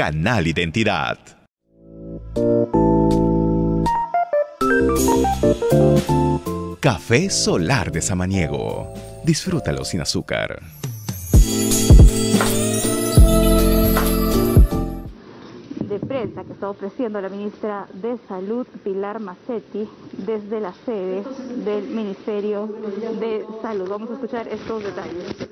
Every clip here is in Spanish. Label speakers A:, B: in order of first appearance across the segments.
A: Canal Identidad. Café Solar de Samaniego. Disfrútalo sin azúcar.
B: De prensa que está ofreciendo la ministra de Salud, Pilar Macetti, desde la sede del Ministerio de Salud. Vamos a escuchar estos detalles.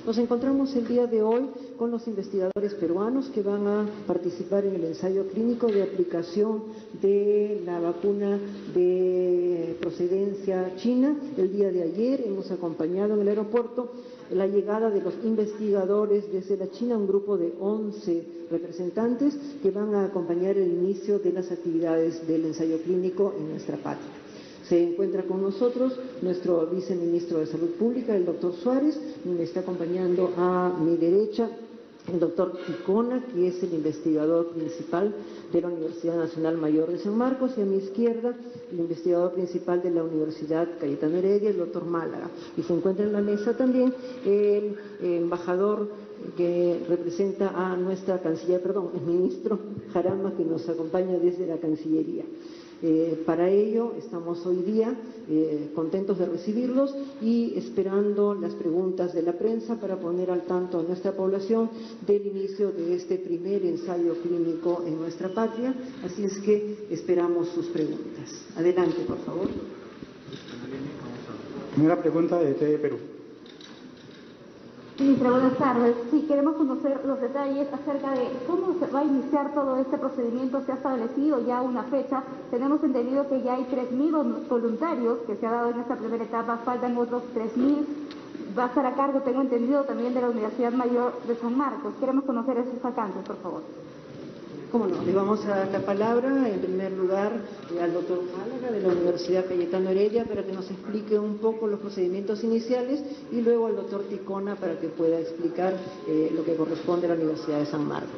C: Nos encontramos el día de hoy con los investigadores peruanos que van a participar en el ensayo clínico de aplicación de la vacuna de procedencia china. El día de ayer hemos acompañado en el aeropuerto la llegada de los investigadores desde la China, un grupo de 11 representantes que van a acompañar el inicio de las actividades del ensayo clínico en nuestra patria. Se encuentra con nosotros nuestro viceministro de Salud Pública, el doctor Suárez, me está acompañando a mi derecha el doctor Ticona, que es el investigador principal de la Universidad Nacional Mayor de San Marcos, y a mi izquierda el investigador principal de la Universidad Cayetano Heredia, el doctor Málaga. Y se encuentra en la mesa también el embajador que representa a nuestra canciller, el ministro Jarama, que nos acompaña desde la Cancillería. Para ello estamos hoy día contentos de recibirlos y esperando las preguntas de la prensa para poner al tanto a nuestra población del inicio de este primer ensayo clínico en nuestra patria. Así es que esperamos sus preguntas. Adelante, por favor.
D: Primera pregunta de TV Perú.
B: Ministra, buenas tardes. Sí, queremos conocer los detalles acerca de cómo se va a iniciar todo este procedimiento. Se ha establecido ya una fecha. Tenemos entendido que ya hay 3.000 voluntarios que se ha dado en esta primera etapa. Faltan otros 3.000. Va a estar a cargo, tengo entendido, también de la Universidad Mayor de San Marcos. Queremos conocer esos vacantes, por favor.
C: Cómo no, le vamos a dar la palabra en primer lugar al doctor Málaga de la Universidad Cayetano Heredia para que nos explique un poco los procedimientos iniciales y luego al doctor Ticona para que pueda explicar lo que corresponde a la Universidad de San Marcos.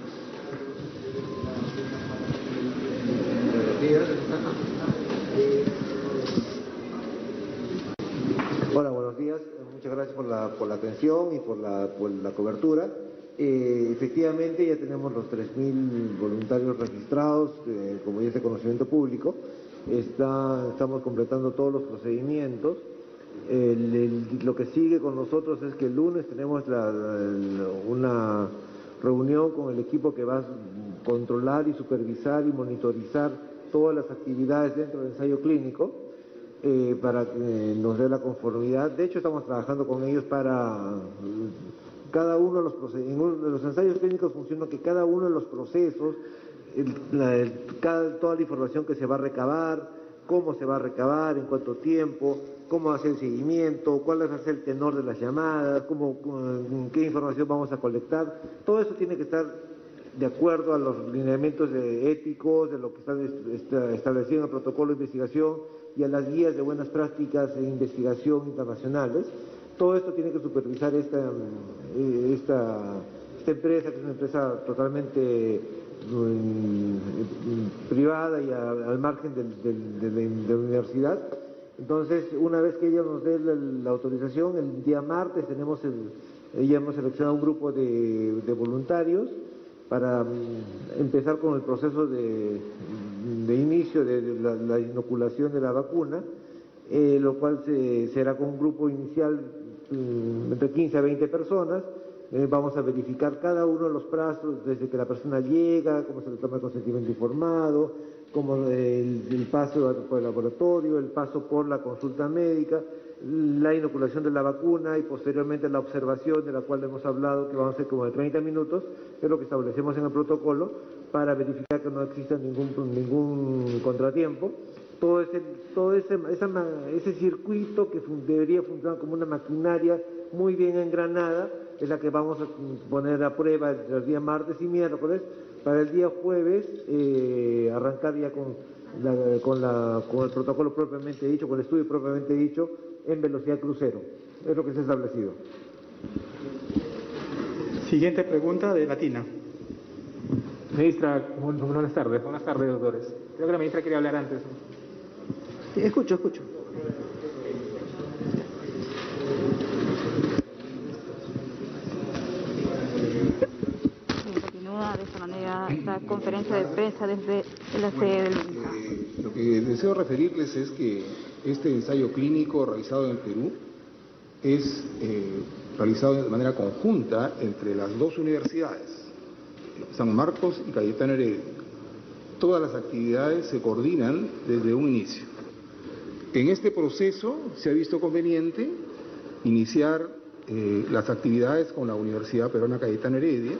E: Hola, buenos días. Muchas gracias por la atención y por la cobertura. Efectivamente ya tenemos los 3.000 voluntarios registrados, como ya es de conocimiento público. Estamos completando todos los procedimientos. Lo que sigue con nosotros es que el lunes tenemos una reunión con el equipo que va a controlar y supervisar y monitorizar todas las actividades dentro del ensayo clínico para que nos dé la conformidad. De hecho, estamos trabajando con ellos para... Cada uno de los ensayos clínicos funciona que cada uno de los procesos, toda la información que se va a recabar, cómo se va a recabar, en cuánto tiempo, cómo hacer el seguimiento, cuál va a ser el tenor de las llamadas, qué información vamos a colectar, todo eso tiene que estar de acuerdo a los lineamientos éticos, de lo que está establecido en el protocolo de investigación y a las guías de buenas prácticas de investigación internacionales. Todo esto tiene que supervisar esta empresa, que es una empresa totalmente privada y al margen de la universidad. Entonces, una vez que ella nos dé la autorización, el día martes ya hemos seleccionado un grupo de voluntarios para empezar con el proceso de inicio de la inoculación de la vacuna, lo cual será con un grupo inicial entre 15 a 20 personas. Vamos a verificar cada uno de los plazos, desde que la persona llega, cómo se le toma el consentimiento informado, como el paso por el laboratorio, el paso por la consulta médica, la inoculación de la vacuna y posteriormente la observación, de la cual hemos hablado, que van a ser como de 30 minutos, que es lo que establecemos en el protocolo, para verificar que no exista ningún contratiempo. Todo ese circuito que debería funcionar como una maquinaria muy bien engranada, es la que vamos a poner a prueba entre el día martes y miércoles, para el día jueves arrancar ya con el protocolo propiamente dicho, con el estudio propiamente dicho, en velocidad crucero. Es lo que se ha establecido.
D: Siguiente pregunta de Latina.
F: Ministra, buenas tardes. Buenas tardes, doctores. Creo que la ministra quería hablar antes.
C: Sí, escucho.
B: Continúa de esta manera esta conferencia de prensa desde la sede del MINSA.
G: Lo que deseo referirles es que este ensayo clínico realizado en el Perú es realizado de manera conjunta entre las dos universidades, San Marcos y Cayetano Heredia. Todas las actividades se coordinan desde un inicio. En este proceso se ha visto conveniente iniciar las actividades con la Universidad Peruana Cayetano Heredia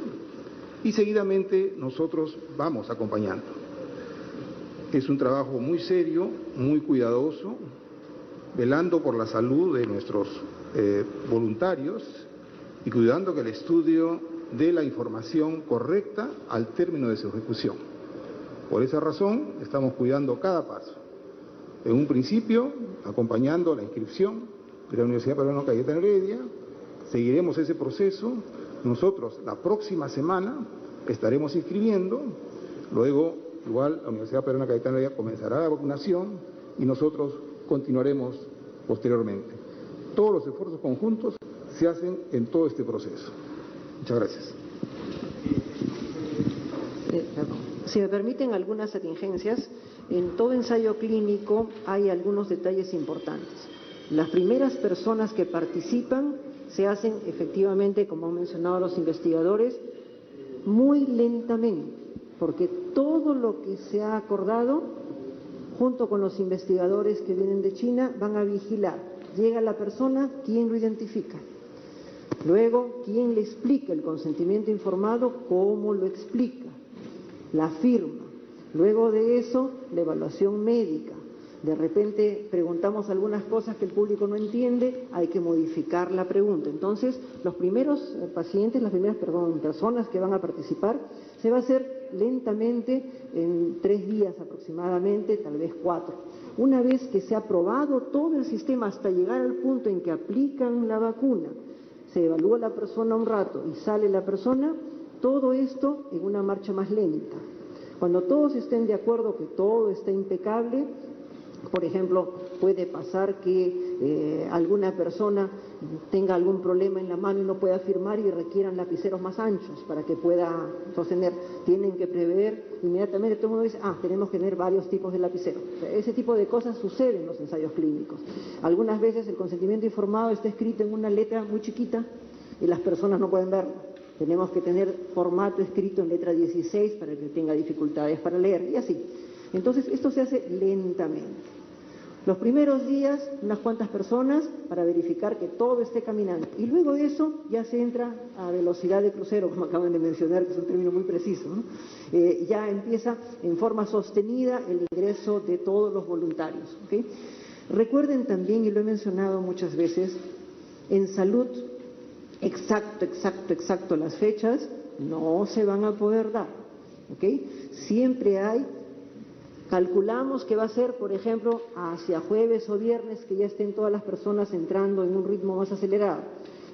G: y seguidamente nosotros vamos acompañando. Es un trabajo muy serio, muy cuidadoso, velando por la salud de nuestros voluntarios y cuidando que el estudio dé la información correcta al término de su ejecución. Por esa razón estamos cuidando cada paso. En un principio, acompañando la inscripción de la Universidad Peruana Cayetano Heredia, seguiremos ese proceso. Nosotros la próxima semana estaremos inscribiendo, luego igual la Universidad Peruana Cayetano Heredia comenzará la vacunación y nosotros continuaremos posteriormente. Todos los esfuerzos conjuntos se hacen en todo este proceso. Muchas gracias.
C: Si me permiten algunas atingencias, en todo ensayo clínico hay algunos detalles importantes. Las primeras personas que participan se hacen efectivamente, como han mencionado los investigadores, muy lentamente, porque todo lo que se ha acordado, junto con los investigadores que vienen de China, van a vigilar. Llega la persona, ¿quién lo identifica? Luego, ¿quién le explica el consentimiento informado? ¿Cómo lo explica? La firma. Luego de eso, la evaluación médica. De repente preguntamos algunas cosas que el público no entiende, hay que modificar la pregunta. Entonces, los primeros pacientes, personas que van a participar, se va a hacer lentamente en 3 días aproximadamente, tal vez 4. Una vez que se ha probado todo el sistema hasta llegar al punto en que aplican la vacuna, se evalúa la persona un rato y sale la persona, todo esto en una marcha más lenta. Cuando todos estén de acuerdo que todo está impecable, por ejemplo, puede pasar que alguna persona tenga algún problema en la mano y no pueda firmar y requieran lapiceros más anchos para que pueda sostener. Tienen que prever inmediatamente, todo el mundo dice, tenemos que tener varios tipos de lapiceros. O sea, ese tipo de cosas sucede en los ensayos clínicos. Algunas veces el consentimiento informado está escrito en una letra muy chiquita y las personas no pueden verlo. Tenemos que tener formato escrito en letra 16 para que tenga dificultades para leer y así. Entonces, esto se hace lentamente. Los primeros días, unas cuantas personas para verificar que todo esté caminando. Y luego de eso ya se entra a velocidad de crucero, como acaban de mencionar, que es un término muy preciso, ¿no? Ya empieza en forma sostenida el ingreso de todos los voluntarios. ¿Okay? Recuerden también, y lo he mencionado muchas veces, en salud, exacto, las fechas no se van a poder dar. ¿Okay? Siempre hay... Calculamos que va a ser, por ejemplo, hacia jueves o viernes que ya estén todas las personas entrando en un ritmo más acelerado,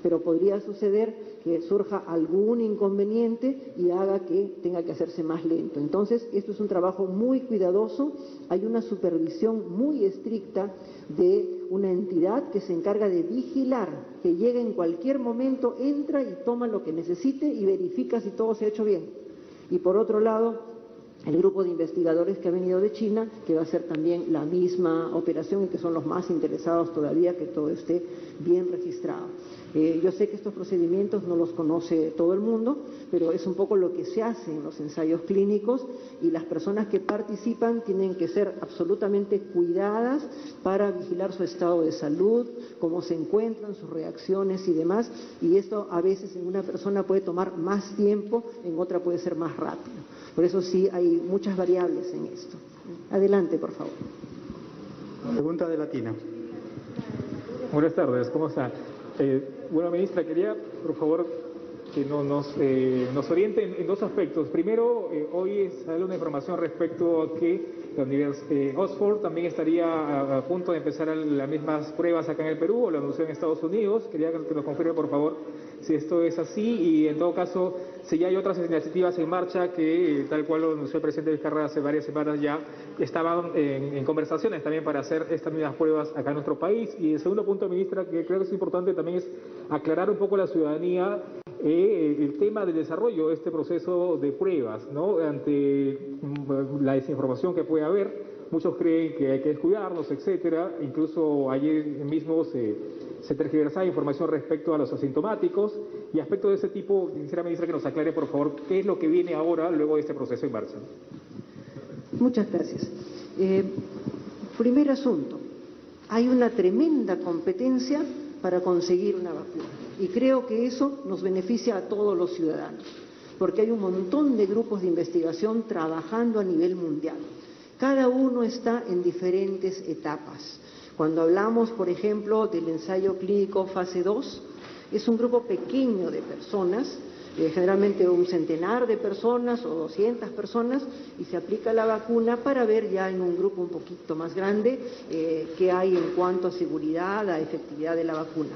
C: pero podría suceder que surja algún inconveniente y haga que tenga que hacerse más lento. Entonces, esto es un trabajo muy cuidadoso, hay una supervisión muy estricta de una entidad que se encarga de vigilar, que llega en cualquier momento, entra y toma lo que necesite y verifica si todo se ha hecho bien. Y por otro lado, el grupo de investigadores que ha venido de China, que va a hacer también la misma operación y que son los más interesados todavía que todo esté bien registrado. Yo sé que estos procedimientos no los conoce todo el mundo, pero es un poco lo que se hace en los ensayos clínicos y las personas que participan tienen que ser absolutamente cuidadas para vigilar su estado de salud, cómo se encuentran, sus reacciones y demás, y esto a veces en una persona puede tomar más tiempo, en otra puede ser más rápido. Por eso sí hay muchas variables en esto. Adelante, por favor.
D: Pregunta de Latina.
F: Buenas tardes, ¿cómo está? Bueno, ministra, quería, por favor, que nos oriente en 2 aspectos. Primero, hoy sale una información respecto a que la Universidad Oxford también estaría a punto de empezar las mismas pruebas acá en el Perú, o lo anunció en Estados Unidos. Quería que nos confirme, por favor, si esto es así y, en todo caso, si ya hay otras iniciativas en marcha que, tal cual lo anunció el presidente Vizcarra hace varias semanas ya, estaban en conversaciones también para hacer estas mismas pruebas acá en nuestro país. Y el segundo punto, ministra, que creo que es importante también es aclarar un poco a la ciudadanía el tema del desarrollo de este proceso de pruebas, ¿no? Ante la desinformación que puede haber, muchos creen que hay que descuidarlos, etcétera. Incluso ayer mismo se tergiversaba información respecto a los asintomáticos y aspectos de ese tipo. Quisiera, ministra, que nos aclare, por favor, qué es lo que viene ahora luego de este proceso en marcha.
C: Muchas gracias. Primer asunto, hay una tremenda competencia para conseguir una vacuna y creo que eso nos beneficia a todos los ciudadanos, porque hay un montón de grupos de investigación trabajando a nivel mundial. Cada uno está en diferentes etapas. Cuando hablamos, por ejemplo, del ensayo clínico fase 2, es un grupo pequeño de personas, generalmente un centenar de personas o 200 personas, y se aplica la vacuna para ver ya en un grupo un poquito más grande qué hay en cuanto a seguridad, a efectividad de la vacuna.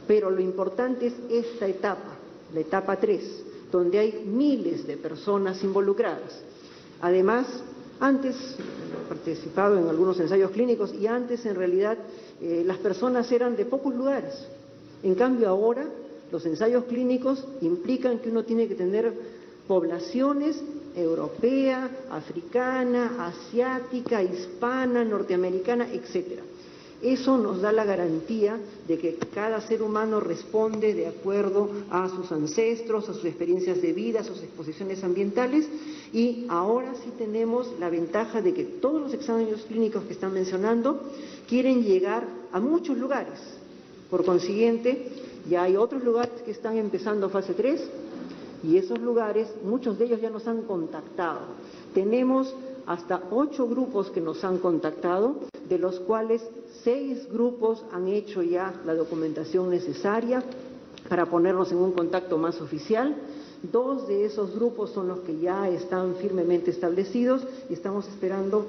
C: Pero lo importante es esta etapa, la etapa 3, donde hay miles de personas involucradas. Además, antes he participado en algunos ensayos clínicos y antes en realidad las personas eran de pocos lugares. En cambio ahora los ensayos clínicos implican que uno tiene que tener poblaciones europea, africana, asiática, hispana, norteamericana, etcétera. Eso nos da la garantía de que cada ser humano responde de acuerdo a sus ancestros, a sus experiencias de vida, a sus exposiciones ambientales, y ahora sí tenemos la ventaja de que todos los exámenes clínicos que están mencionando quieren llegar a muchos lugares. Por consiguiente, ya hay otros lugares que están empezando fase 3 y esos lugares, muchos de ellos ya nos han contactado. Tenemos hasta 8 grupos que nos han contactado, de los cuales 6 grupos han hecho ya la documentación necesaria para ponernos en un contacto más oficial. 2 de esos grupos son los que ya están firmemente establecidos y estamos esperando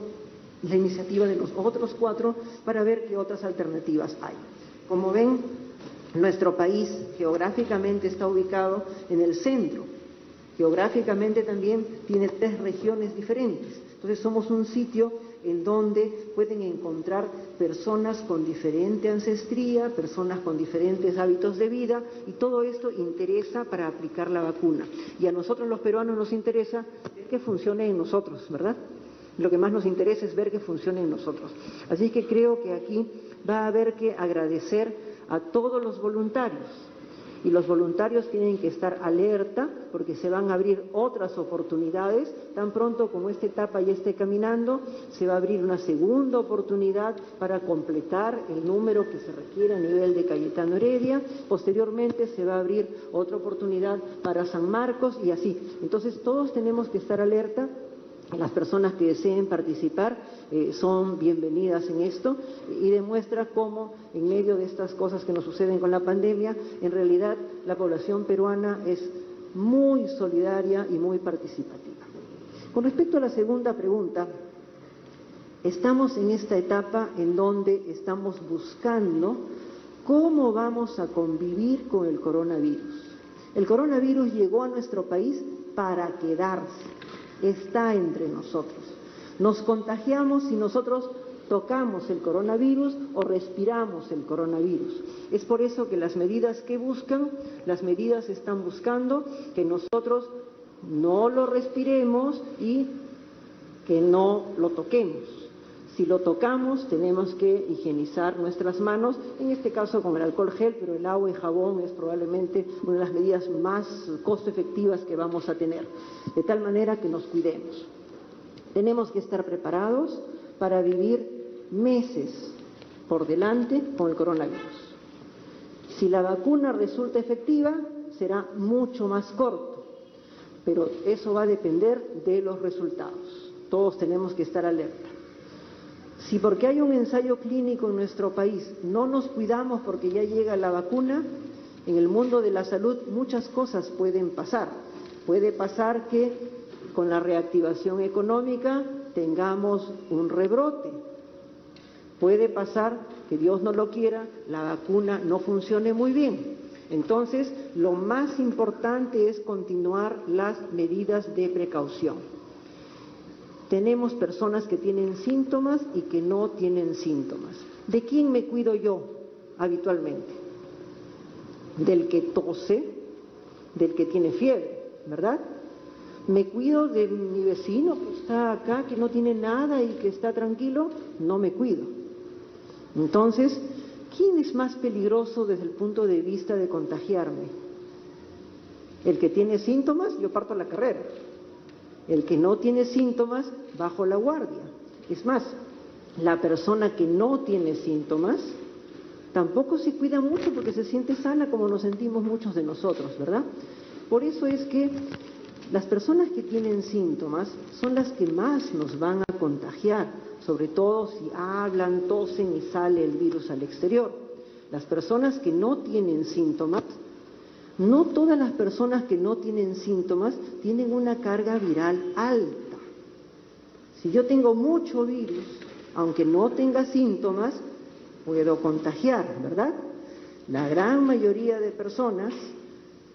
C: la iniciativa de los otros 4 para ver qué otras alternativas hay. Como ven, nuestro país geográficamente está ubicado en el centro. Geográficamente también tiene 3 regiones diferentes. Entonces somos un sitio en donde pueden encontrar personas con diferente ancestría, personas con diferentes hábitos de vida, y todo esto interesa para aplicar la vacuna. Y a nosotros los peruanos nos interesa ver que funcione en nosotros, ¿verdad? Lo que más nos interesa es ver que funcione en nosotros. Así que creo que aquí va a haber que agradecer a todos los voluntarios. Y los voluntarios tienen que estar alerta porque se van a abrir otras oportunidades. Tan pronto como esta etapa ya esté caminando, se va a abrir una segunda oportunidad para completar el número que se requiere a nivel de Cayetano Heredia. Posteriormente se va a abrir otra oportunidad para San Marcos y así. Entonces todos tenemos que estar alerta. Las personas que deseen participar son bienvenidas en esto y demuestra cómo en medio de estas cosas que nos suceden con la pandemia, en realidad la población peruana es muy solidaria y muy participativa. Con respecto a la segunda pregunta, estamos en esta etapa en donde estamos buscando cómo vamos a convivir con el coronavirus. El coronavirus llegó a nuestro país para quedarse. Está entre nosotros. Nos contagiamos si nosotros tocamos el coronavirus o respiramos el coronavirus. Es por eso que las medidas que buscan, las medidas están buscando que nosotros no lo respiremos y que no lo toquemos. Si lo tocamos, tenemos que higienizar nuestras manos, en este caso con el alcohol gel, pero el agua y jabón es probablemente una de las medidas más costo efectivas que vamos a tener, de tal manera que nos cuidemos. Tenemos que estar preparados para vivir meses por delante con el coronavirus. Si la vacuna resulta efectiva, será mucho más corto, pero eso va a depender de los resultados. Todos tenemos que estar alerta. Si porque hay un ensayo clínico en nuestro país no nos cuidamos porque ya llega la vacuna, en el mundo de la salud muchas cosas pueden pasar. Puede pasar que con la reactivación económica tengamos un rebrote. Puede pasar que Dios no lo quiera, la vacuna no funcione muy bien. Entonces, lo más importante es continuar las medidas de precaución. Tenemos personas que tienen síntomas y que no tienen síntomas. ¿De quién me cuido yo habitualmente? Del que tose, del que tiene fiebre, ¿verdad? ¿Me cuido de mi vecino que está acá, que no tiene nada y que está tranquilo? No me cuido. Entonces, ¿quién es más peligroso desde el punto de vista de contagiarme? El que tiene síntomas, yo parto la carrera. El que no tiene síntomas, bajo la guardia. Es más, la persona que no tiene síntomas tampoco se cuida mucho porque se siente sana como nos sentimos muchos de nosotros, ¿verdad? Por eso es que las personas que tienen síntomas son las que más nos van a contagiar, sobre todo si hablan, tosen y sale el virus al exterior. Las personas que no tienen síntomas, no todas las personas que no tienen síntomas tienen una carga viral alta. Si yo tengo mucho virus, aunque no tenga síntomas, puedo contagiar, ¿verdad? La gran mayoría de personas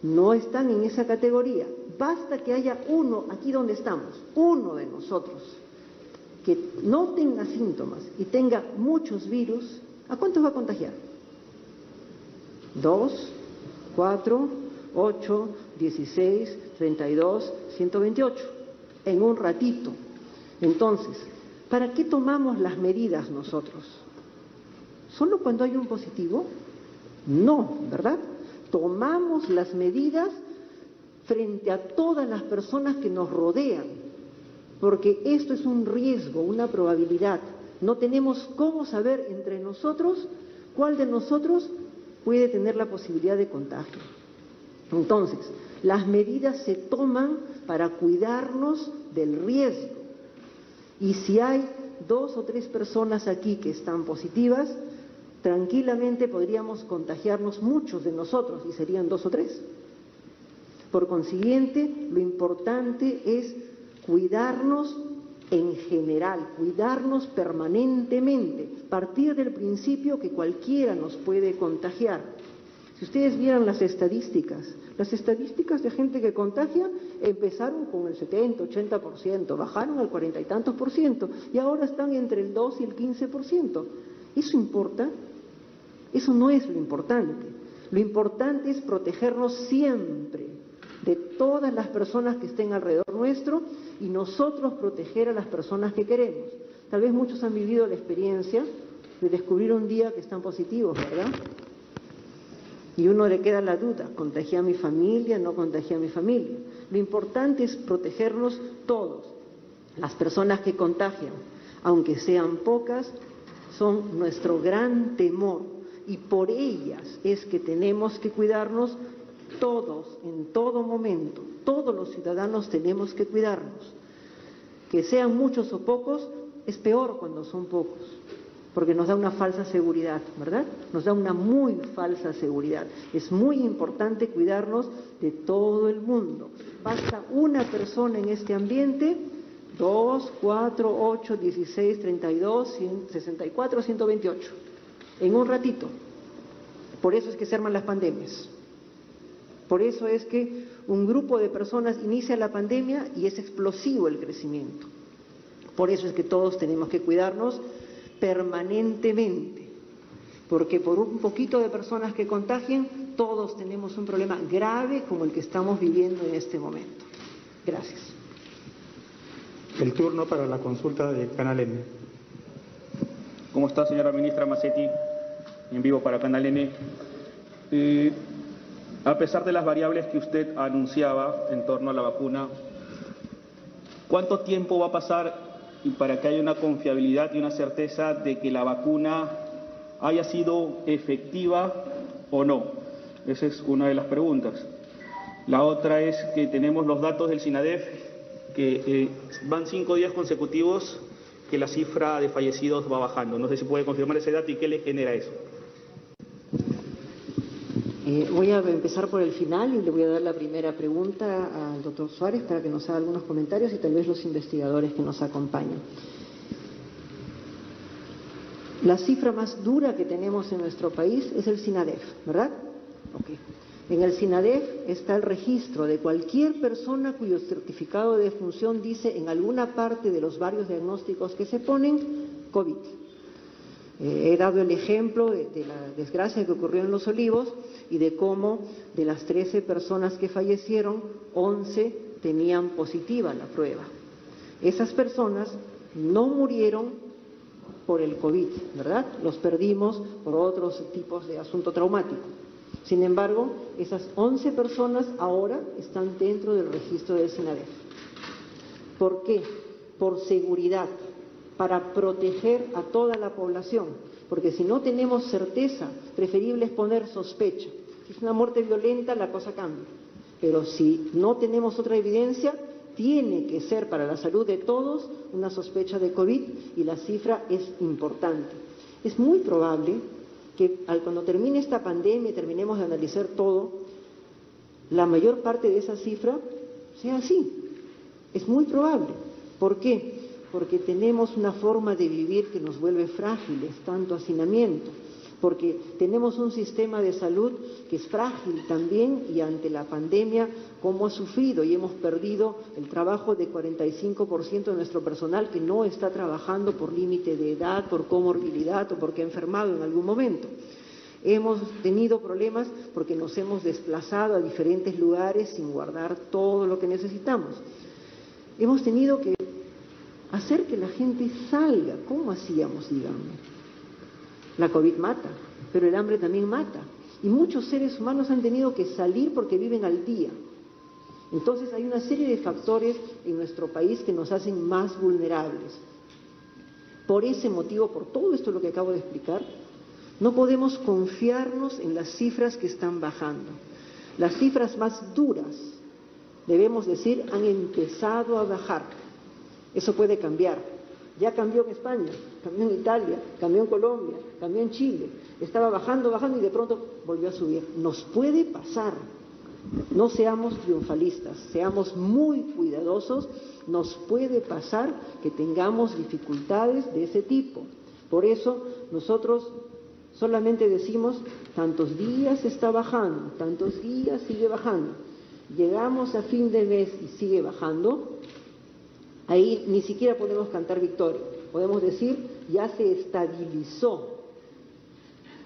C: no están en esa categoría. Basta que haya uno, aquí donde estamos, uno de nosotros, que no tenga síntomas y tenga muchos virus, ¿a cuántos va a contagiar? 2, 4, 8, 16, 32, 128, en un ratito. Entonces, ¿para qué tomamos las medidas nosotros? ¿Solo cuando hay un positivo? No, ¿verdad? Tomamos las medidas frente a todas las personas que nos rodean, porque esto es un riesgo, una probabilidad. No tenemos cómo saber entre nosotros cuál de nosotros puede tener la posibilidad de contagio. Entonces, las medidas se toman para cuidarnos del riesgo. Y si hay 2 o 3 personas aquí que están positivas, tranquilamente podríamos contagiarnos muchos de nosotros y serían 2 o 3. Por consiguiente, lo importante es cuidarnos en general, cuidarnos permanentemente, partir del principio que cualquiera nos puede contagiar. Si ustedes vieran las estadísticas de gente que contagia empezaron con el 70, 80%, bajaron al 40 y tantos % y ahora están entre el 2 y el 15%. ¿Eso importa? Eso no es lo importante. Lo importante es protegernos siempre de todas las personas que estén alrededor nuestro y nosotros proteger a las personas que queremos. Tal vez muchos han vivido la experiencia de descubrir un día que están positivos, ¿verdad? Y uno le queda la duda, ¿contagié a mi familia? ¿No contagié a mi familia? Lo importante es protegernos todos. Las personas que contagian, aunque sean pocas, son nuestro gran temor y por ellas es que tenemos que cuidarnos todos, en todo momento. Todos los ciudadanos tenemos que cuidarnos. Que sean muchos o pocos, es peor cuando son pocos, porque nos da una falsa seguridad, ¿verdad? Nos da una muy falsa seguridad. Es muy importante cuidarnos de todo el mundo. Basta una persona en este ambiente, 2, 4, 8, 16, 32, 64, 128, en un ratito. Por eso es que se arman las pandemias. Por eso es que un grupo de personas inicia la pandemia y es explosivo el crecimiento. Por eso es que todos tenemos que cuidarnos permanentemente, porque por un poquito de personas que contagien, todos tenemos un problema grave como el que estamos viviendo en este momento. Gracias.
D: El turno para la consulta de Canal N.
H: ¿Cómo está, señora ministra Mazzetti? En vivo para Canal N. A pesar de las variables que usted anunciaba en torno a la vacuna, ¿cuánto tiempo va a pasar y para que haya una confiabilidad y una certeza de que la vacuna haya sido efectiva o no? Esa es una de las preguntas. La otra es que tenemos los datos del SINADEF, que van 5 días consecutivos que la cifra de fallecidos va bajando. No sé si puede confirmar ese dato y qué le genera eso.
C: Voy a empezar por el final y le voy a dar la primera pregunta al doctor Suárez para que nos haga algunos comentarios y tal vez los investigadores que nos acompañan. La cifra más dura que tenemos en nuestro país es el SINADEF, ¿verdad? Okay. En el SINADEF está el registro de cualquier persona cuyo certificado de defunción dice en alguna parte de los varios diagnósticos que se ponen COVID. He dado el ejemplo de la desgracia que ocurrió en Los Olivos y de cómo de las 13 personas que fallecieron, 11 tenían positiva la prueba. Esas personas no murieron por el COVID, ¿verdad? Los perdimos por otros tipos de asunto traumático. Sin embargo, esas 11 personas ahora están dentro del registro del SINADEF. ¿Por qué? Por seguridad, para proteger a toda la población, porque si no tenemos certeza, preferible es poner sospecha. Si es una muerte violenta, la cosa cambia, pero si no tenemos otra evidencia, tiene que ser para la salud de todos una sospecha de COVID y la cifra es importante. Es muy probable que cuando termine esta pandemia y terminemos de analizar todo, la mayor parte de esa cifra sea así. Es muy probable. ¿Por qué? Porque tenemos una forma de vivir que nos vuelve frágiles, tanto hacinamiento, porque tenemos un sistema de salud que es frágil también y ante la pandemia, cómo ha sufrido y hemos perdido el trabajo de 45% de nuestro personal que no está trabajando por límite de edad, por comorbilidad o porque ha enfermado en algún momento. Hemos tenido problemas porque nos hemos desplazado a diferentes lugares sin guardar todo lo que necesitamos. Hemos tenido que hacer que la gente salga. ¿Cómo hacíamos, díganme? La COVID mata, pero el hambre también mata. Y muchos seres humanos han tenido que salir porque viven al día. Entonces hay una serie de factores en nuestro país que nos hacen más vulnerables. Por ese motivo, por todo esto lo que acabo de explicar, no podemos confiarnos en las cifras que están bajando. Las cifras más duras, debemos decir, han empezado a bajar. Eso puede cambiar. Ya cambió en España, cambió en Italia, cambió en Colombia, cambió en Chile. Estaba bajando y de pronto volvió a subir. Nos puede pasar. No seamos triunfalistas, seamos muy cuidadosos. Nos puede pasar que tengamos dificultades de ese tipo. Por eso nosotros solamente decimos, tantos días está bajando, tantos días sigue bajando. Llegamos a fin de mes y sigue bajando. Ahí ni siquiera podemos cantar victoria, podemos decir ya se estabilizó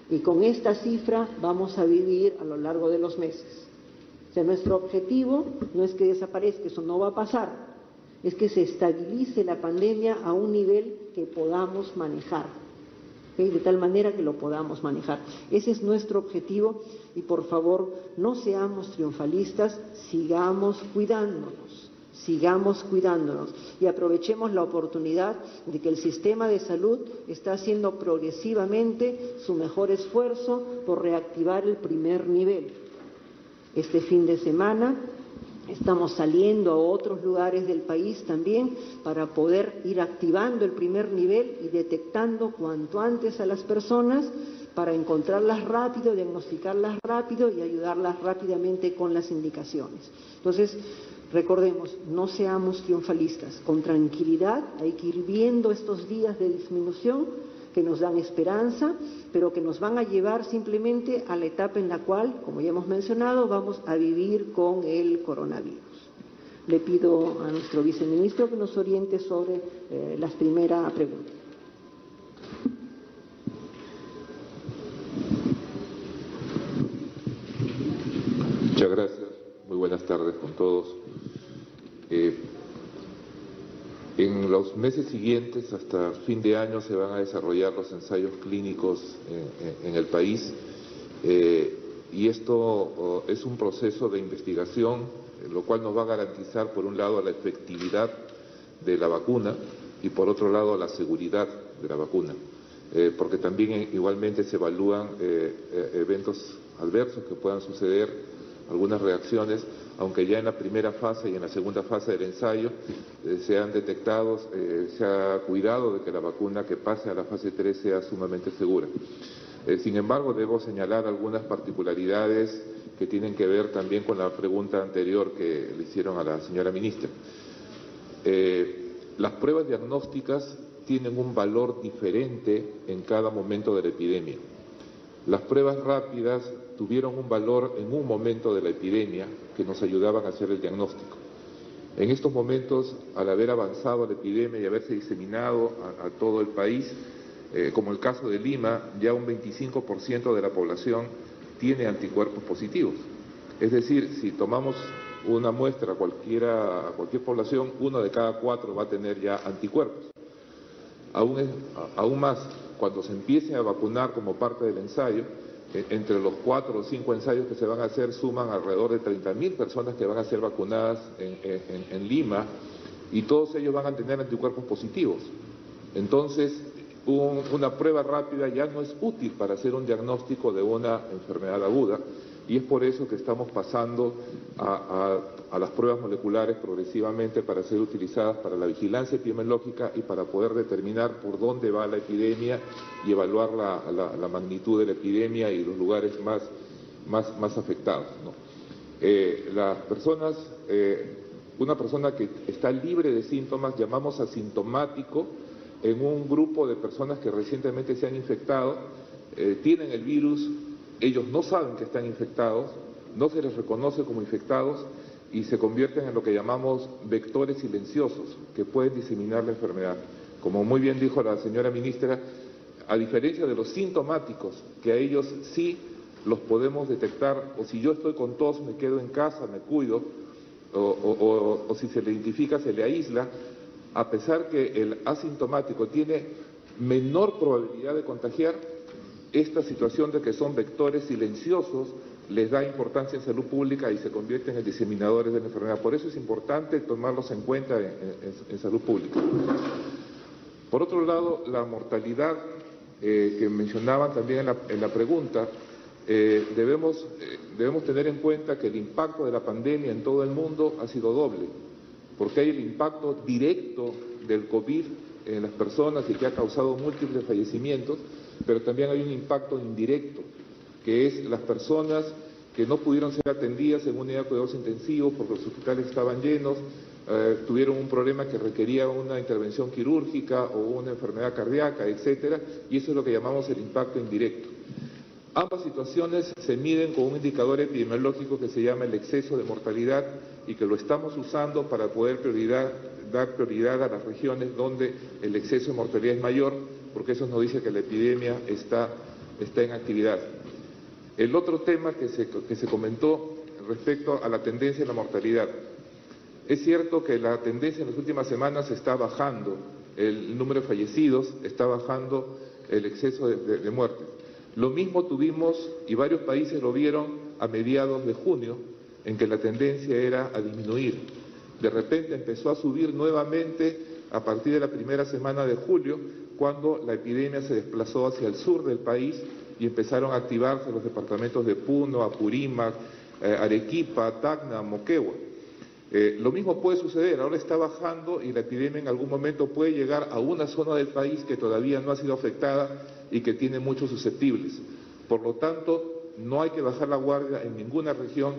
C: y con esta cifra vamos a vivir a lo largo de los meses. O sea, nuestro objetivo no es que desaparezca, eso no va a pasar, es que se estabilice la pandemia a un nivel que podamos manejar, ¿okay? De tal manera que lo podamos manejar. Ese es nuestro objetivo y por favor no seamos triunfalistas, sigamos cuidándonos y aprovechemos la oportunidad de que el sistema de salud está haciendo progresivamente su mejor esfuerzo por reactivar el primer nivel. Este fin de semana estamos saliendo a otros lugares del país también para poder ir activando el primer nivel y detectando cuanto antes a las personas para encontrarlas rápido, diagnosticarlas rápido y ayudarlas rápidamente con las indicaciones. Entonces, recordemos, no seamos triunfalistas, con tranquilidad hay que ir viendo estos días de disminución que nos dan esperanza, pero que nos van a llevar simplemente a la etapa en la cual, como ya hemos mencionado, vamos a vivir con el coronavirus. Le pido a nuestro viceministro que nos oriente sobre la primera pregunta.
I: Muchas gracias. Muy buenas tardes con todos. En los meses siguientes, hasta fin de año, se van a desarrollar los ensayos clínicos en el país y esto es un proceso de investigación, lo cual nos va a garantizar, por un lado, la efectividad de la vacuna y, por otro lado, la seguridad de la vacuna, porque también igualmente se evalúan eventos adversos que puedan suceder, algunas reacciones, aunque ya en la primera fase y en la segunda fase del ensayo se han detectado, se ha cuidado de que la vacuna que pase a la fase 3 sea sumamente segura. Sin embargo, debo señalar algunas particularidades que tienen que ver también con la pregunta anterior que le hicieron a la señora ministra. Las pruebas diagnósticas tienen un valor diferente en cada momento de la epidemia. Las pruebas rápidas tuvieron un valor en un momento de la epidemia que nos ayudaban a hacer el diagnóstico. En estos momentos, al haber avanzado la epidemia y haberse diseminado a todo el país, como el caso de Lima, ya un 25% de la población tiene anticuerpos positivos. Es decir, si tomamos una muestra a cualquier población, 1 de cada 4 va a tener ya anticuerpos. Aún más, cuando se empiece a vacunar como parte del ensayo, entre los 4 o 5 ensayos que se van a hacer suman alrededor de 30.000 personas que van a ser vacunadas en Lima, y todos ellos van a tener anticuerpos positivos. Entonces, una prueba rápida ya no es útil para hacer un diagnóstico de una enfermedad aguda, y es por eso que estamos pasando a las pruebas moleculares progresivamente para ser utilizadas para la vigilancia epidemiológica y para poder determinar por dónde va la epidemia y evaluar la magnitud de la epidemia y los lugares más afectados, ¿no? Las personas, una persona que está libre de síntomas, llamamos asintomático, en un grupo de personas que recientemente se han infectado, tienen el virus, ellos no saben que están infectados, no se les reconoce como infectados y se convierten en lo que llamamos vectores silenciosos que pueden diseminar la enfermedad. Como muy bien dijo la señora ministra, a diferencia de los sintomáticos, que a ellos sí los podemos detectar, o si yo estoy con tos me quedo en casa, me cuido, o si se le identifica se le aísla, a pesar que el asintomático tiene menor probabilidad de contagiar, esta situación de que son vectores silenciosos les da importancia en salud pública y se convierten en diseminadores de la enfermedad. Por eso es importante tomarlos en cuenta en salud pública. Por otro lado, la mortalidad que mencionaban también en la pregunta, debemos tener en cuenta que el impacto de la pandemia en todo el mundo ha sido doble, porque hay el impacto directo del COVID en las personas y que ha causado múltiples fallecimientos, pero también hay un impacto indirecto, que es las personas que no pudieron ser atendidas en una unidad de cuidados intensivos porque los hospitales estaban llenos, tuvieron un problema que requería una intervención quirúrgica o una enfermedad cardíaca, etcétera, y eso es lo que llamamos el impacto indirecto. Ambas situaciones se miden con un indicador epidemiológico que se llama el exceso de mortalidad y que lo estamos usando para poder dar prioridad a las regiones donde el exceso de mortalidad es mayor, porque eso nos dice que la epidemia está en actividad. El otro tema que se comentó respecto a la tendencia de la mortalidad. Es cierto que la tendencia en las últimas semanas está bajando el número de fallecidos, está bajando el exceso de muertes. Lo mismo tuvimos, y varios países lo vieron a mediados de junio, en que la tendencia era a disminuir. De repente empezó a subir nuevamente a partir de la primera semana de julio, cuando la epidemia se desplazó hacia el sur del país y empezaron a activarse los departamentos de Puno, Apurímac, Arequipa, Tacna, Moquegua. Lo mismo puede suceder, ahora está bajando y la epidemia en algún momento puede llegar a una zona del país que todavía no ha sido afectada y que tiene muchos susceptibles. Por lo tanto, no hay que bajar la guardia en ninguna región.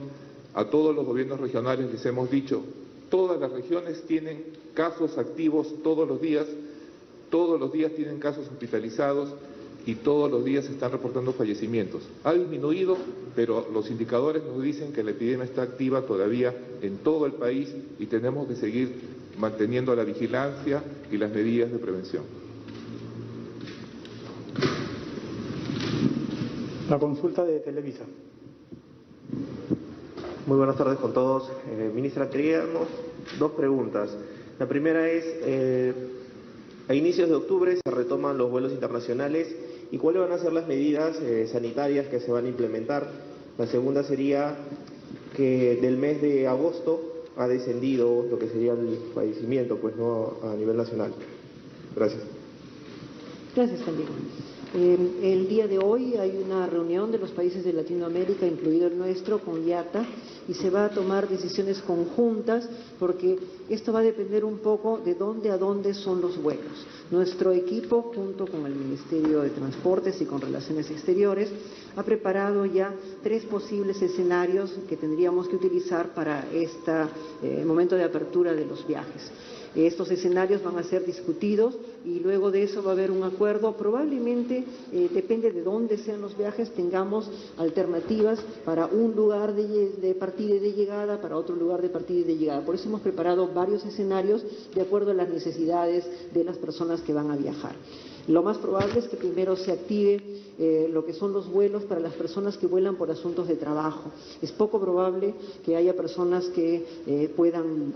I: A todos los gobiernos regionales les hemos dicho, todas las regiones tienen casos activos todos los días tienen casos hospitalizados y todos los días se están reportando fallecimientos. Ha disminuido, pero los indicadores nos dicen que la epidemia está activa todavía en todo el país y tenemos que seguir manteniendo la vigilancia y las medidas de prevención.
D: La consulta de Televisa.
J: Muy buenas tardes con todos. Ministra, teníamos dos preguntas. La primera es, a inicios de octubre se retoman los vuelos internacionales y cuáles van a ser las medidas sanitarias que se van a implementar. La segunda sería que del mes de agosto ha descendido lo que sería el fallecimiento, pues no a nivel nacional. Gracias.
C: Gracias, también. El día de hoy hay una reunión de los países de Latinoamérica, incluido el nuestro, con IATA, y se va a tomar decisiones conjuntas porque esto va a depender un poco de dónde a dónde son los vuelos. Nuestro equipo, junto con el Ministerio de Transportes y con Relaciones Exteriores, ha preparado ya 3 posibles escenarios que tendríamos que utilizar para este momento de apertura de los viajes. Estos escenarios van a ser discutidos y luego de eso va a haber un acuerdo. Probablemente, depende de dónde sean los viajes, tengamos alternativas para un lugar de partida y de llegada, para otro lugar de partida y de llegada. Por eso hemos preparado varios escenarios de acuerdo a las necesidades de las personas que van a viajar. Lo más probable es que primero se active lo que son los vuelos para las personas que vuelan por asuntos de trabajo. Es poco probable que haya personas que puedan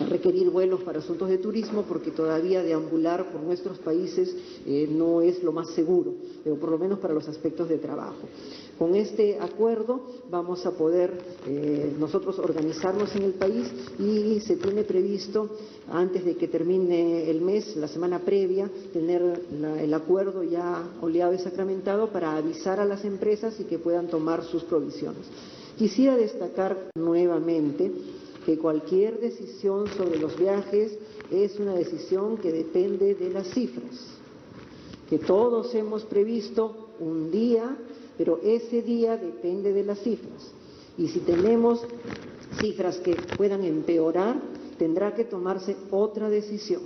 C: requerir vuelos para asuntos de turismo, porque todavía deambular por nuestros países no es lo más seguro, pero por lo menos para los aspectos de trabajo. Con este acuerdo vamos a poder nosotros organizarnos en el país y se tiene previsto, antes de que termine el mes, la semana previa, tener el acuerdo ya oleado y sacramentado para avisar a las empresas y que puedan tomar sus provisiones. Quisiera destacar nuevamente que cualquier decisión sobre los viajes es una decisión que depende de las cifras, que todos hemos previsto un día, pero ese día depende de las cifras. Y si tenemos cifras que puedan empeorar, tendrá que tomarse otra decisión.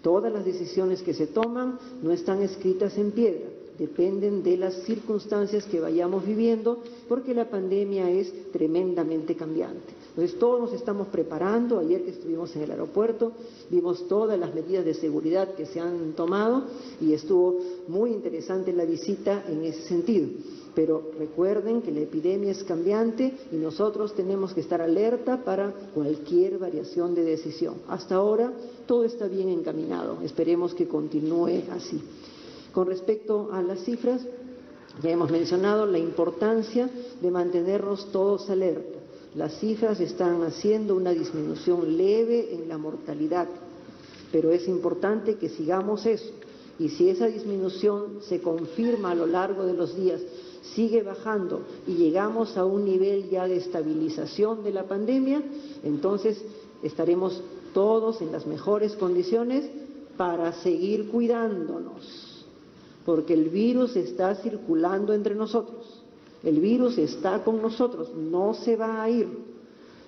C: Todas las decisiones que se toman no están escritas en piedra, dependen de las circunstancias que vayamos viviendo, porque la pandemia es tremendamente cambiante. Entonces todos nos estamos preparando. Ayer que estuvimos en el aeropuerto vimos todas las medidas de seguridad que se han tomado y estuvo muy interesante la visita en ese sentido. Pero recuerden que la epidemia es cambiante y nosotros tenemos que estar alerta para cualquier variación de decisión. Hasta ahora todo está bien encaminado, esperemos que continúe así. Con respecto a las cifras, ya hemos mencionado la importancia de mantenernos todos alerta. Las cifras están haciendo una disminución leve en la mortalidad, pero es importante que sigamos eso. Y si esa disminución se confirma a lo largo de los días, sigue bajando y llegamos a un nivel ya de estabilización de la pandemia, entonces estaremos todos en las mejores condiciones para seguir cuidándonos, porque el virus está circulando entre nosotros. El virus está con nosotros, no se va a ir.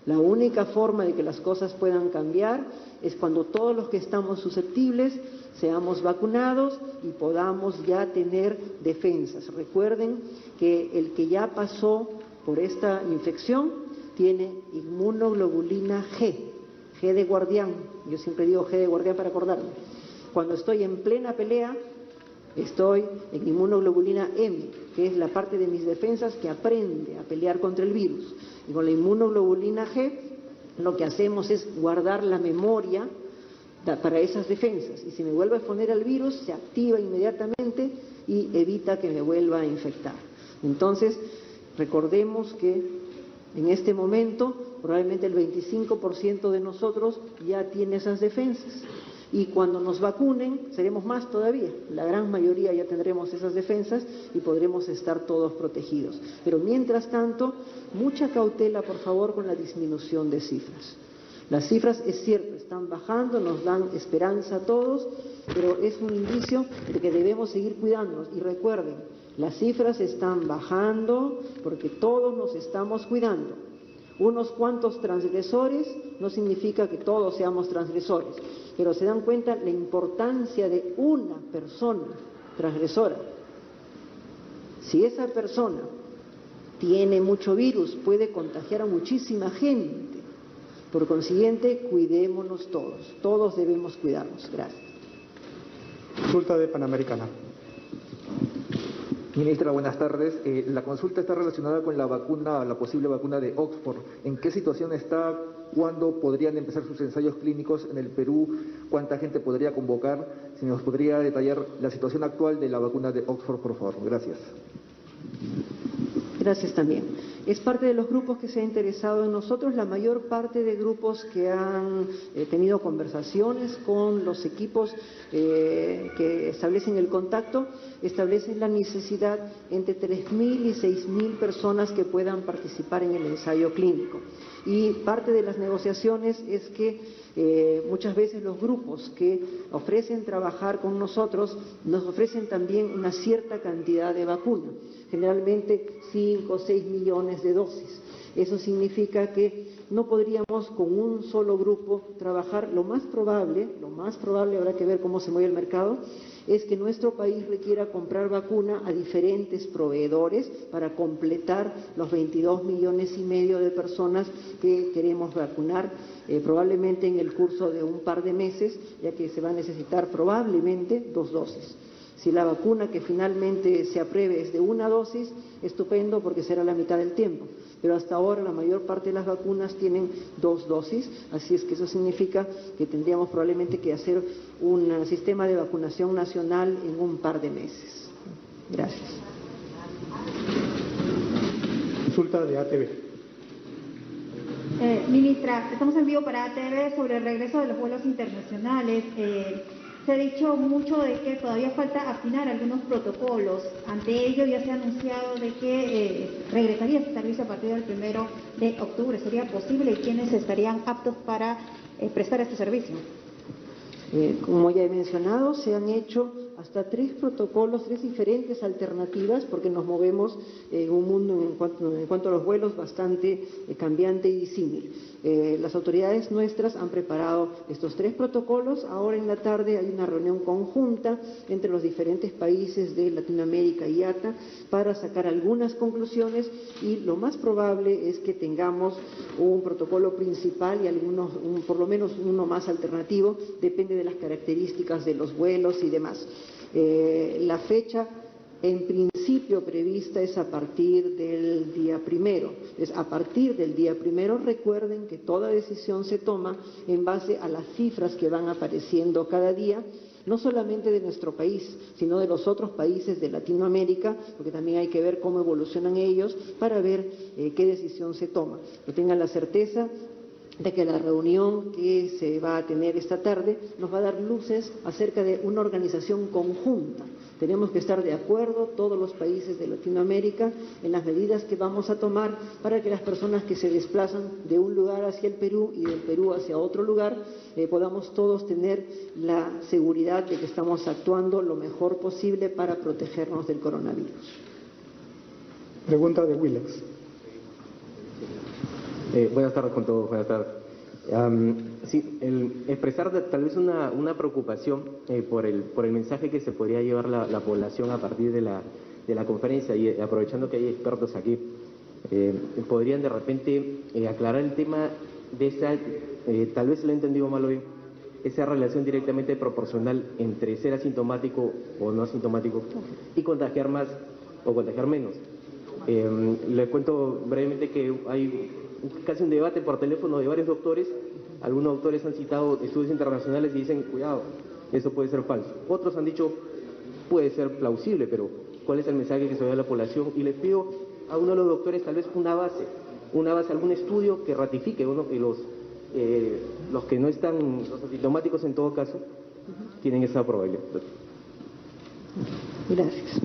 C: La única forma de que las cosas puedan cambiar es cuando todos los que estamos susceptibles seamos vacunados y podamos ya tener defensas. Recuerden que el que ya pasó por esta infección tiene inmunoglobulina G de guardián. Yo siempre digo G de guardián para acordarme. Cuando estoy en plena pelea, estoy en inmunoglobulina M, que es la parte de mis defensas que aprende a pelear contra el virus. Y con la inmunoglobulina G lo que hacemos es guardar la memoria para esas defensas. Y si me vuelvo a exponer al virus, se activa inmediatamente y evita que me vuelva a infectar. Entonces, recordemos que en este momento probablemente el 25% de nosotros ya tiene esas defensas. Y cuando nos vacunen, seremos más todavía. La gran mayoría ya tendremos esas defensas y podremos estar todos protegidos. Pero mientras tanto, mucha cautela, por favor, con la disminución de cifras. Las cifras, es cierto, están bajando, nos dan esperanza a todos, pero es un indicio de que debemos seguir cuidándonos. Y recuerden, las cifras están bajando porque todos nos estamos cuidando. Unos cuantos transgresores no significa que todos seamos transgresores, pero se dan cuenta la importancia de una persona transgresora. Si esa persona tiene mucho virus, puede contagiar a muchísima gente. Por consiguiente, cuidémonos todos debemos cuidarnos. Gracias.
D: Consulta de Panamericana.
K: Ministra, buenas tardes. La consulta está relacionada con la vacuna, la posible vacuna de Oxford. ¿En qué situación está? ¿Cuándo podrían empezar sus ensayos clínicos en el Perú? ¿Cuánta gente podría convocar? Si nos podría detallar la situación actual de la vacuna de Oxford, por favor. Gracias.
C: Gracias también. Es parte de los grupos que se ha interesado en nosotros. La mayor parte de grupos que han tenido conversaciones con los equipos que establecen el contacto, establecen la necesidad entre 3.000 y 6.000 personas que puedan participar en el ensayo clínico. Y parte de las negociaciones es que muchas veces los grupos que ofrecen trabajar con nosotros nos ofrecen también una cierta cantidad de vacuna, generalmente 5 o 6 millones de dosis. Eso significa que no podríamos con un solo grupo trabajar. Lo más probable, habrá que ver cómo se mueve el mercado, es que nuestro país requiera comprar vacuna a diferentes proveedores para completar los 22,5 millones de personas que queremos vacunar, probablemente en el curso de un par de meses, ya que se va a necesitar probablemente 2 dosis. Si la vacuna que finalmente se apruebe es de 1 dosis, estupendo, porque será la mitad del tiempo. Pero hasta ahora la mayor parte de las vacunas tienen 2 dosis, así es que eso significa que tendríamos probablemente que hacer un sistema de vacunación nacional en un par de meses. Gracias.
D: Consulta de ATV.
B: Ministra, estamos en vivo para ATV sobre el regreso de los vuelos internacionales. Se ha dicho mucho de que todavía falta afinar algunos protocolos. Ante ello ya se ha anunciado de que regresaría este servicio a partir del 1 de octubre. ¿Sería posible y quiénes estarían aptos para prestar este servicio?
C: Como ya he mencionado, se han hecho hasta 3 protocolos, 3 diferentes alternativas, porque nos movemos en un mundo en cuanto a los vuelos bastante cambiante y disímil. Las autoridades nuestras han preparado estos 3 protocolos. Ahora en la tarde hay una reunión conjunta entre los diferentes países de Latinoamérica y IATA para sacar algunas conclusiones, y lo más probable es que tengamos un protocolo principal y por lo menos uno más alternativo, depende de las características de los vuelos y demás. La fecha en principio prevista es a partir del día 1. Es a partir del día 1. Recuerden que toda decisión se toma en base a las cifras que van apareciendo cada día, no solamente de nuestro país, sino de los otros países de Latinoamérica, porque también hay que ver cómo evolucionan ellos para ver qué decisión se toma. Que tengan la certeza de que la reunión que se va a tener esta tarde nos va a dar luces acerca de una organización conjunta. Tenemos que estar de acuerdo, todos los países de Latinoamérica, en las medidas que vamos a tomar para que las personas que se desplazan de un lugar hacia el Perú y del Perú hacia otro lugar, podamos todos tener la seguridad de que estamos actuando lo mejor posible para protegernos del coronavirus.
D: Pregunta de Willax.
L: Buenas tardes con todos, buenas tardes. Expresar tal vez una preocupación por el mensaje que se podría llevar la población a partir de la conferencia, y aprovechando que hay expertos aquí, podrían de repente aclarar el tema de esa, tal vez lo he entendido mal hoy, esa relación directamente proporcional entre ser asintomático o no asintomático y contagiar más o contagiar menos. Les cuento brevemente que hay casi un debate por teléfono de varios doctores. Algunos doctores han citado estudios internacionales y dicen, cuidado, eso puede ser falso. Otros han dicho, puede ser plausible, pero ¿cuál es el mensaje que se da a la población? Y les pido a uno de los doctores tal vez una base, algún estudio que ratifique que los que no están, los asintomáticos en todo caso, tienen esa probabilidad.
C: Gracias.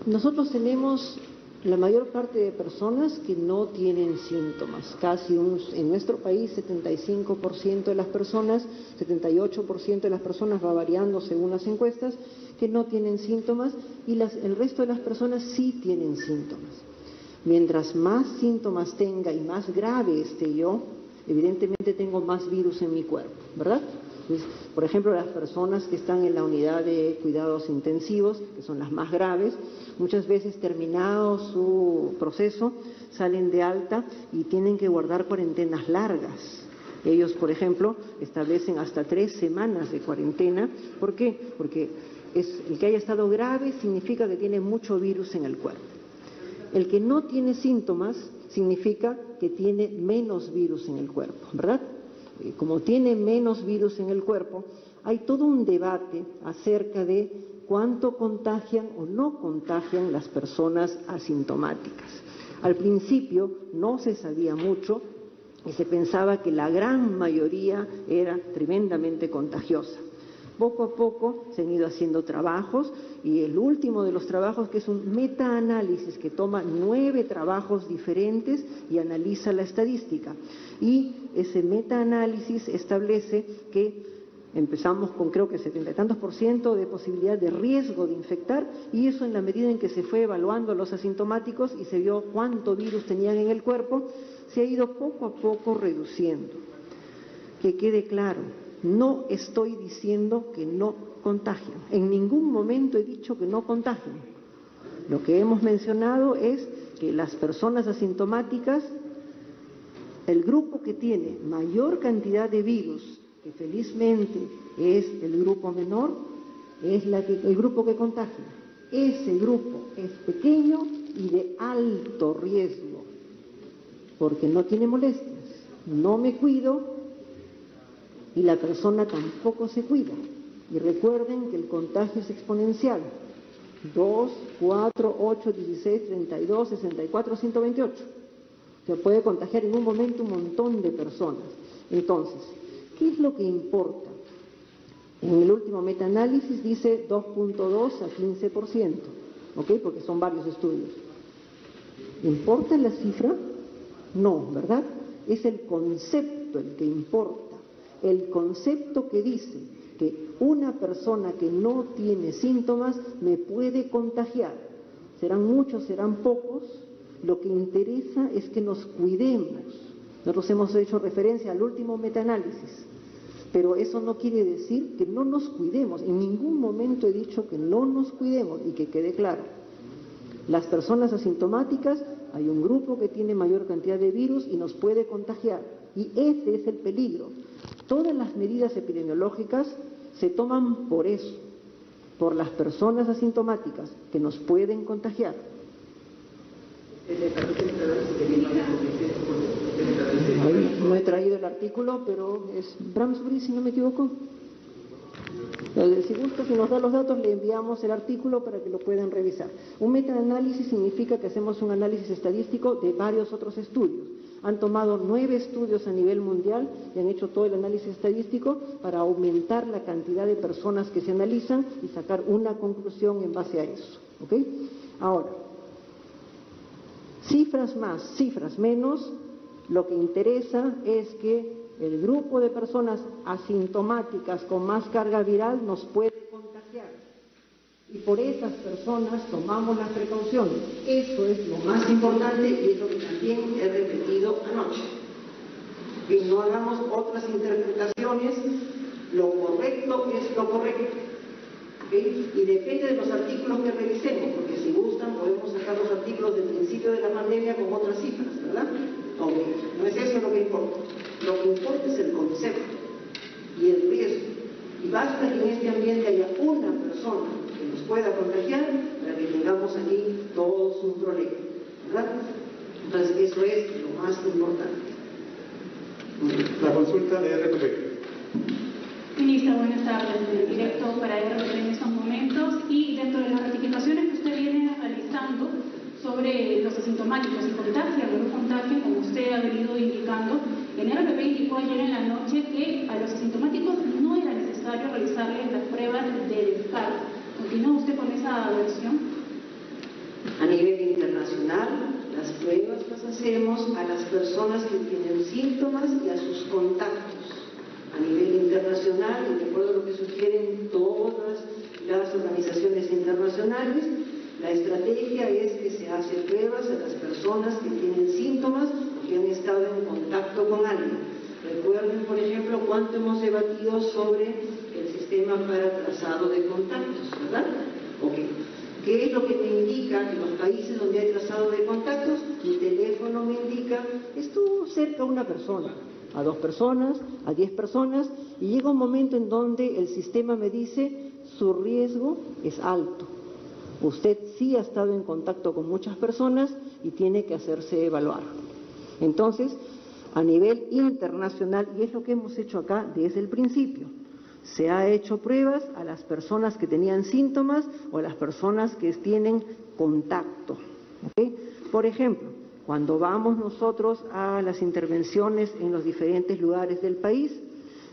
C: Nosotros tenemos la mayor parte de personas que no tienen síntomas. En nuestro país 75% de las personas, 78% de las personas, va variando según las encuestas, que no tienen síntomas, y el resto de las personas sí tienen síntomas. Mientras más síntomas tenga y más grave esté yo, evidentemente tengo más virus en mi cuerpo, ¿verdad? Entonces, por ejemplo, las personas que están en la unidad de cuidados intensivos, que son las más graves, muchas veces terminado su proceso, salen de alta y tienen que guardar cuarentenas largas. Ellos, por ejemplo, establecen hasta 3 semanas de cuarentena. ¿Por qué? Porque el que haya estado grave significa que tiene mucho virus en el cuerpo. El que no tiene síntomas significa que tiene menos virus en el cuerpo, ¿verdad? Como tiene menos virus en el cuerpo, hay todo un debate acerca de cuánto contagian o no contagian las personas asintomáticas. Al principio no se sabía mucho y se pensaba que la gran mayoría era tremendamente contagiosa. Poco a poco se han ido haciendo trabajos, y el último de los trabajos, que es un metaanálisis que toma 9 trabajos diferentes y analiza la estadística. Y ese metaanálisis establece que empezamos con creo que 70 y tantos % de posibilidad de riesgo de infectar, y eso en la medida en que se fue evaluando a los asintomáticos y se vio cuánto virus tenían en el cuerpo, se ha ido poco a poco reduciendo. Que quede claro, no estoy diciendo que no contagian. En ningún momento he dicho que no contagian. Lo que hemos mencionado es que las personas asintomáticas, el grupo que tiene mayor cantidad de virus, que felizmente es el grupo menor, es el grupo que contagia. Ese grupo es pequeño y de alto riesgo, porque no tiene molestias, no me cuido y la persona tampoco se cuida. Y recuerden que el contagio es exponencial. 2, 4, 8, 16, 32, 64, 128. Se puede contagiar en un momento un montón de personas. Entonces, ¿qué es lo que importa? En el último metaanálisis dice 2.2 a 15%, ¿ok? Porque son varios estudios. ¿Importa la cifra? No, ¿verdad? Es el concepto el que importa. El concepto que dice que una persona que no tiene síntomas me puede contagiar. Serán muchos, serán pocos. Lo que interesa es que nos cuidemos. Nosotros hemos hecho referencia al último metaanálisis, pero eso no quiere decir que no nos cuidemos. En ningún momento he dicho que no nos cuidemos, y que quede claro. Las personas asintomáticas, hay un grupo que tiene mayor cantidad de virus y nos puede contagiar, y ese es el peligro. Todas las medidas epidemiológicas se toman por eso, por las personas asintomáticas que nos pueden contagiar. No he traído el artículo, pero es Bramsbury, si no me equivoco. Si gusta, si nos da los datos, le enviamos el artículo para que lo puedan revisar. Un metaanálisis significa que hacemos un análisis estadístico de varios otros estudios. Han tomado 9 estudios a nivel mundial y han hecho todo el análisis estadístico para aumentar la cantidad de personas que se analizan y sacar una conclusión en base a eso. ¿Ok? Ahora, cifras más, cifras menos, lo que interesa es que el grupo de personas asintomáticas con más carga viral nos puede contagiar. Y por esas personas tomamos las precauciones. Eso es lo más importante y es lo que también he repetido anoche. Que no hagamos otras interpretaciones, lo correcto es lo correcto. ¿Okay? Y depende de los artículos que revisemos, porque si gustan podemos sacar los artículos del principio de la pandemia con otras cifras, ¿verdad? Okay. No es eso lo que importa. Lo que importa es el concepto y el riesgo. Y basta que en este ambiente haya una persona que nos pueda contagiar para que tengamos aquí todos un problema, ¿verdad? Entonces eso es lo más importante.
D: La consulta de RPP.
B: Ministra, buenas tardes. Directo para RPP en estos momentos, y dentro de las ratificaciones que usted viene realizando sobre los asintomáticos y contagian o no contagian, como usted ha venido indicando, en RPP indicó ayer en la noche que a los asintomáticos no era necesario realizarles las pruebas de descarga. ¿Continúa usted con esa versión?
C: A nivel internacional, las pruebas las hacemos a las personas que tienen síntomas y a sus contactos. A nivel internacional, y de acuerdo a lo que sugieren todas las organizaciones internacionales, la estrategia es que se hace pruebas a las personas que tienen síntomas o que han estado en contacto con alguien. Recuerden, por ejemplo, cuánto hemos debatido sobre el sistema para trazado de contactos, ¿verdad? Okay. ¿Qué es lo que me indica en los países donde hay trazado de contactos? Mi teléfono me indica, estuvo cerca a una persona, a 2 personas, a 10 personas, y llega un momento en donde el sistema me dice, su riesgo es alto. Usted sí ha estado en contacto con muchas personas y tiene que hacerse evaluar. Entonces, a nivel internacional, y es lo que hemos hecho acá desde el principio, se ha hecho pruebas a las personas que tenían síntomas o a las personas que tienen contacto. ¿Okay? Por ejemplo, cuando vamos nosotros a las intervenciones en los diferentes lugares del país,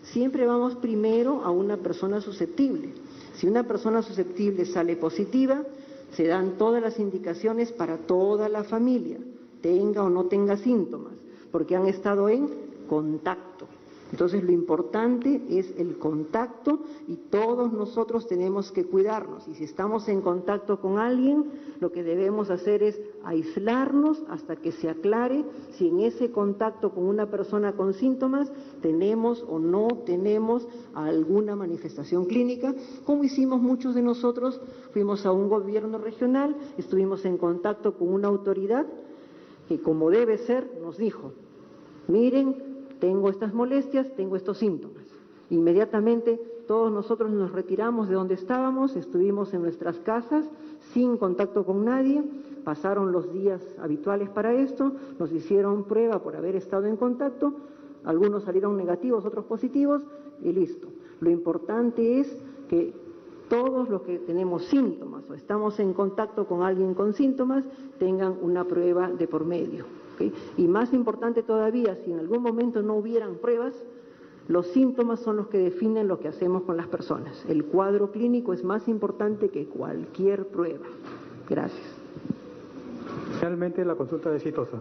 C: siempre vamos primero a una persona susceptible. Si una persona susceptible sale positiva, se dan todas las indicaciones para toda la familia, tenga o no tenga síntomas, porque han estado en contacto. Entonces, lo importante es el contacto y todos nosotros tenemos que cuidarnos. Y si estamos en contacto con alguien, lo que debemos hacer es aislarnos hasta que se aclare si en ese contacto con una persona con síntomas tenemos o no tenemos alguna manifestación clínica, como hicimos muchos de nosotros. Fuimos a un gobierno regional, estuvimos en contacto con una autoridad que, como debe ser, nos dijo: miren, tengo estas molestias, tengo estos síntomas. Inmediatamente todos nosotros nos retiramos de donde estábamos, estuvimos en nuestras casas sin contacto con nadie, pasaron los días habituales para esto, nos hicieron prueba por haber estado en contacto, algunos salieron negativos, otros positivos y listo. Lo importante es que todos los que tenemos síntomas o estamos en contacto con alguien con síntomas tengan una prueba de por medio. ¿Okay? Y más importante todavía, si en algún momento no hubieran pruebas, los síntomas son los que definen lo que hacemos con las personas. El cuadro clínico es más importante que cualquier prueba. Gracias.
D: Finalmente, la consulta de Exitosa.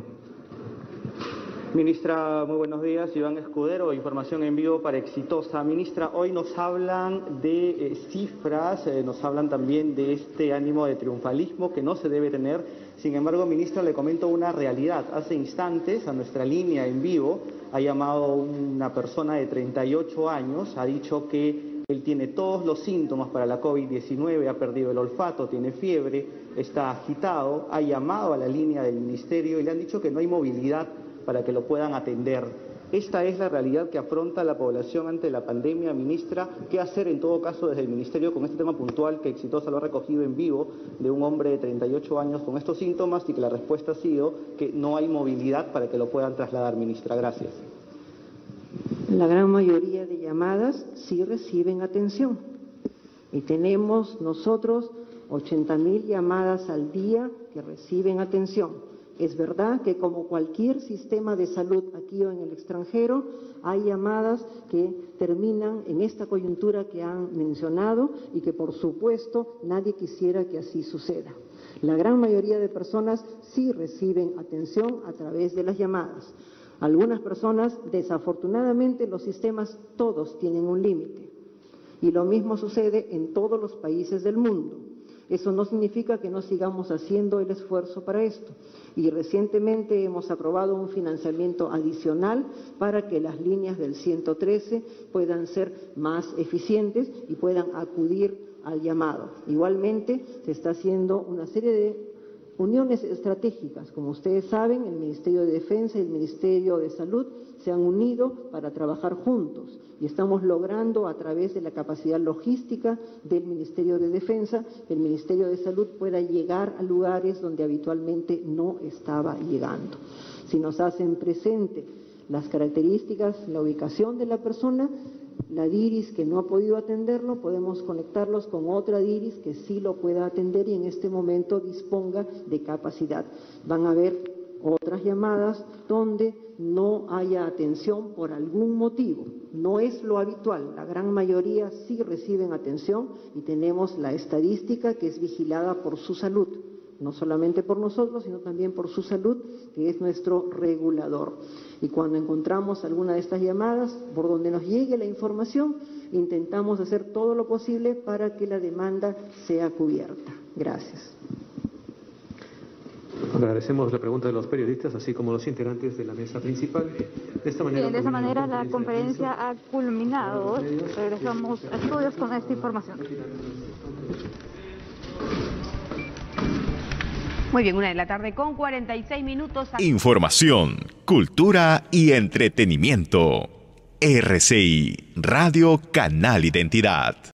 H: Ministra, muy buenos días. Iván Escudero, información en vivo para Exitosa. Ministra, hoy nos hablan de cifras, nos hablan también de este ánimo de triunfalismo que no se debe tener. Sin embargo, ministra, le comento una realidad. Hace instantes, a nuestra línea en vivo, ha llamado una persona de 38 años, ha dicho que él tiene todos los síntomas para la COVID-19, ha perdido el olfato, tiene fiebre, está agitado, ha llamado a la línea del ministerio y le han dicho que no hay movilidad para que lo puedan atender. Esta es la realidad que afronta la población ante la pandemia, ministra. ¿Qué hacer en todo caso desde el ministerio con este tema puntual que Exitosa lo ha recogido en vivo de un hombre de 38 años con estos síntomas y que la respuesta ha sido que no hay movilidad para que lo puedan trasladar, ministra? Gracias.
C: La gran mayoría de llamadas sí reciben atención y tenemos nosotros 80.000 llamadas al día que reciben atención. Es verdad que, como cualquier sistema de salud aquí o en el extranjero, hay llamadas que terminan en esta coyuntura que han mencionado y que, por supuesto, nadie quisiera que así suceda. La gran mayoría de personas sí reciben atención a través de las llamadas. Algunas personas, desafortunadamente, los sistemas todos tienen un límite. Y lo mismo sucede en todos los países del mundo. Eso no significa que no sigamos haciendo el esfuerzo para esto. Y recientemente hemos aprobado un financiamiento adicional para que las líneas del 113 puedan ser más eficientes y puedan acudir al llamado. Igualmente, se está haciendo una serie de uniones estratégicas. Como ustedes saben, el Ministerio de Defensa y el Ministerio de Salud se han unido para trabajar juntos y estamos logrando, a través de la capacidad logística del Ministerio de Defensa, que el Ministerio de Salud pueda llegar a lugares donde habitualmente no estaba llegando. Si nos hacen presente las características, la ubicación de la persona, la DIRIS que no ha podido atenderlo, podemos conectarlos con otra DIRIS que sí lo pueda atender y en este momento disponga de capacidad. Van a haber otras llamadas donde no haya atención por algún motivo. No es lo habitual, la gran mayoría sí reciben atención y tenemos la estadística que es vigilada por su salud. No solamente por nosotros, sino también por su salud, que es nuestro regulador. Y cuando encontramos alguna de estas llamadas, por donde nos llegue la información, intentamos hacer todo lo posible para que la demanda sea cubierta. Gracias.
M: Agradecemos la pregunta de los periodistas, así como los integrantes de la mesa principal. De esta manera,
B: la conferencia ha culminado. Regresamos a estudios con esta información.
N: Muy bien, 1:00 con 46 minutos.
A: Información, cultura y entretenimiento. RCI, Radio Canal Identidad.